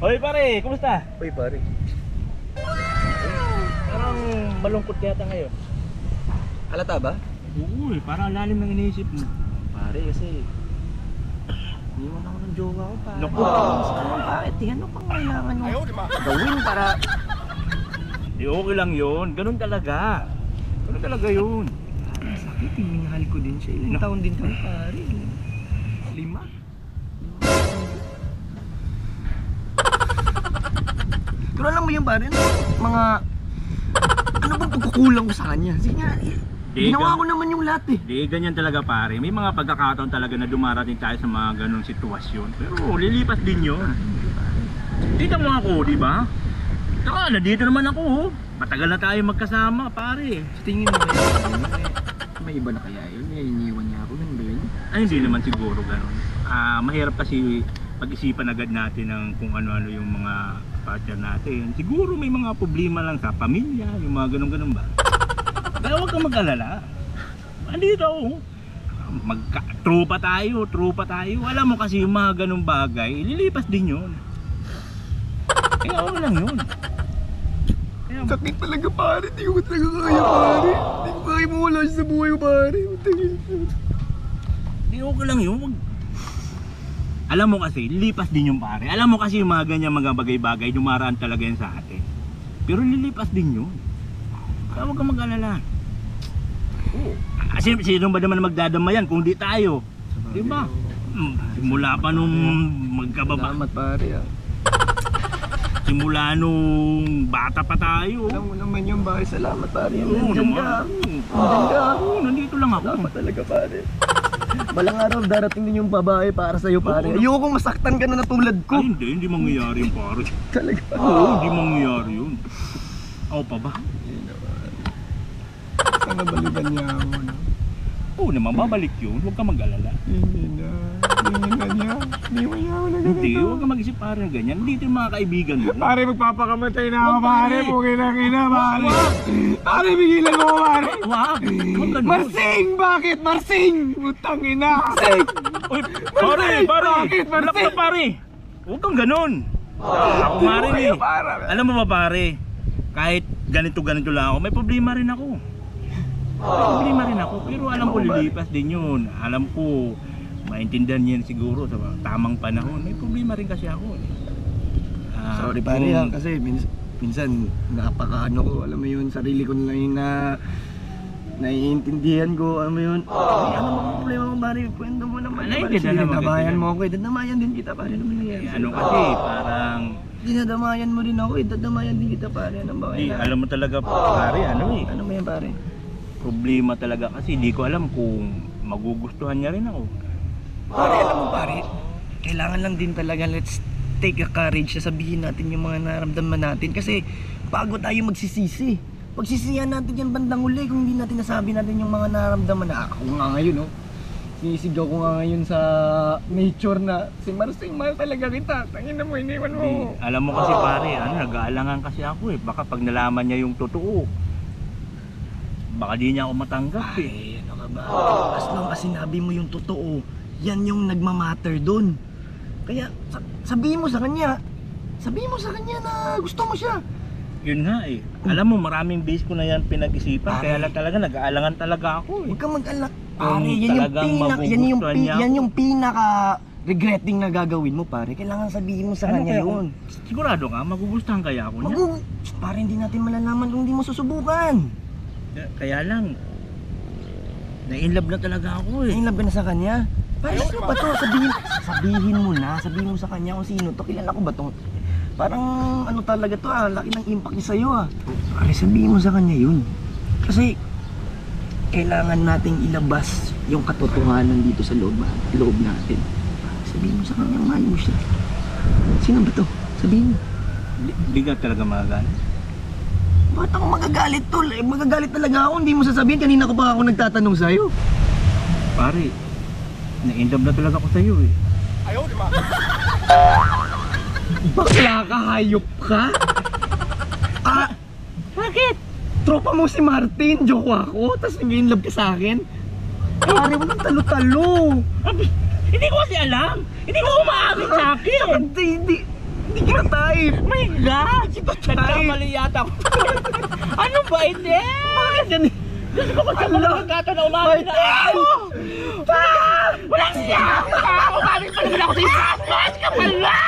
Hoy pare, kumusta? Uy pare. Parang malungkot yata ngayon. Halata ba? Oo parang lalim ng iniisip mo. Pare kasi iniwan ako ng jowa ko pare. Naku. Bakit? Ano pang kailangan mo gawin para... Okay lang yun, ganun talaga. Ganun talaga yun. Sakit, minahal ko din siya. Ilang taon din kami pare. 5. Pero alam mo yung pare, mga... Ano bang pagkukulang ko sa kanya? Sige nga, ginawa ko naman yung lahat eh. Di, ganyan talaga pare. May mga pagkakataon talaga na dumarating tayo sa mga ganung sitwasyon. Pero lilipas din yun. Tingnan mo ako, di ba? Saka, nandito naman ako. Matagal na tayo magkasama, pare. Sa tingin mo kaya, may iba na kaya yun? May iniwan niya ako, ganun ba yun? Ay, hindi naman siguro ganun. Mahirap kasi pag-isipan agad natin ng kung ano-ano yung mga partner natin. Siguro may mga problema lang sa pamilya, yung mga ganun-ganun ba? Kaya huwag kang mag-alala. Andito ako. Trupa tayo. Alam mo kasi yung mga ganung bagay, lilipas din yun. Kaya okay lang yun. Kaya, Sakit talaga pare, di ko talaga kaya pare. Di ko kaya mawala siya sa buhay ko pare. di okay lang yun. Alam mo kasi, lilipas din yung pare. Alam mo kasi yung mga ganyan mga bagay-bagay, dumaraan talaga yan sa atin. Pero lilipas din yun. Kaya huwag kang mag-alala. Oo. Sino ba naman magdadamayan kung di tayo? Diba? Simula pa nung magkababa. Salamat pare ah. Simula nung bata pa tayo. Alam mo naman yung bakit salamat pare. Oo Nandyan naman. ka. Nandyan ka. Oo, nandito lang ako. Salamat talaga pare. Balang araw darating din yung babae para sa'yo pare. Oo. Ayokong masaktan ka na tulad ko. Ay, hindi mangyayari yun pare. Talaga. Oo, hindi mangyayari yun. Ako pa ba? Sana balikan niya ako. No? Oo naman, babalik yun. Huwag kang mag-alala. Hindi na. Hindi na niya. Hindi mo niya ako na ganito. Hindi, huwag kang mag-isip pare ng ganyan. Dito yung mga kaibigan mo. Pare, magpapakamatay na ako Wag, pare. pare. Pugin na kina pare. Wag. Pare, bigilan mo pare. Wag! Huwag ganun. Marsing! Bakit Marsing? Putang ina. Marsing! Uy, pare! Bakit, Anak Marcel? na pare! Huwag kang ganun! Ako nga rin eh. Alam mo ba pare, kahit ganito-ganito lang ako, may problema rin ako. May problema rin ako, pero alam ko lilipas din yun. Alam ko, maintindihan niyan siguro sa tamang panahon. May problema rin kasi ako eh. Sorry pare kasi minsan napakaano ko, alam mo yun, sarili ko na lang yung naiintindihan ko, alam mo yun. Ay, ano bang problema mo pare? Kwento mo naman. Naiintindihan naman kita Dinadamayan yan. mo ako eh. Dadamayan din kita pare. Ano nangyayari? Ano kasi, parang Dinadamayan mo din ako eh. Dadamayan din kita pare. Ano ba di, kaya? alam mo talaga pare, ano eh. Ano mo yan pare? Problema talaga kasi hindi ko alam kung magugustuhan niya rin ako. Pare, alam mo pare, kailangan lang din talaga let's take a courage na sabihin natin yung mga naramdaman natin kasi bago tayo magsisisi. Pagsisihan natin yan bandang uli kung hindi natin nasabi natin yung mga naramdaman na ako nga ngayon no. Sinisigaw ko nga ngayon sa nature na si Marsing, mahal talaga kita. Tangina mo, iniwan mo. Di, alam mo kasi pare, nag-aalangan kasi ako eh. Baka pag nalaman niya yung totoo, baka di niya ako matanggap eh. Ay, ano ka ba? As long as sinabi mo yung totoo, yan yung nagmamatter dun. Kaya sabihin mo sa kanya. Sabihin mo sa kanya na gusto mo siya. Yun nga eh. Alam mo, maraming base ko na yan pinag-isipan. Pare. Kaya lang talaga, nag-aalangan talaga ako eh. Huwag kang mag-alak. Kung Pare, yan yung talagang magugustuhan niya yan ako. yung pinaka regretting na gagawin mo pare. Kailangan sabihin mo sa Ano kanya kaya yun. sigurado ka, magugustuhan kaya ako niya. Pare, hindi natin malalaman kung hindi mo susubukan. Kaya lang, na-inlove na talaga ako eh. Nainlove ka na sa kanya. Pare, sino ba to? Sabihin mo na. Sabihin mo sa kanya kung sino to. Kilala ko ba to? Parang ano talaga to laki ng impact niya sa'yo Pare, sabihin mo sa kanya yun. Kasi kailangan nating ilabas yung katotohanan dito sa loob natin. Sabihin mo sa kanya, mahal mo siya. Sino ba to? Sabihin mo. Di ka talaga magalit. Bakit ako magagalit tol? Magagalit talaga ako, hindi mo sasabihin. Kanina ko pa ako nagtatanong sa'yo. Pare, na-inlove na talaga ako sa'yo eh. Bakla ka, hayop ka? Bakit? Tropa mo si Martin, joke ako, tapos nag-inlove ka sa akin? Pare, walang talo-talo. Hindi ko kasi alam. Hindi ko umaamin sa akin. Hindi kita type! My God! Kita type! Nagkamali yata ako. Ano ba ito? Bakit yan? Diyos ko, magkamali ng gato na umamin na ako! Walang siya! Umamin pa naman ako sa isa! Mas kapal na!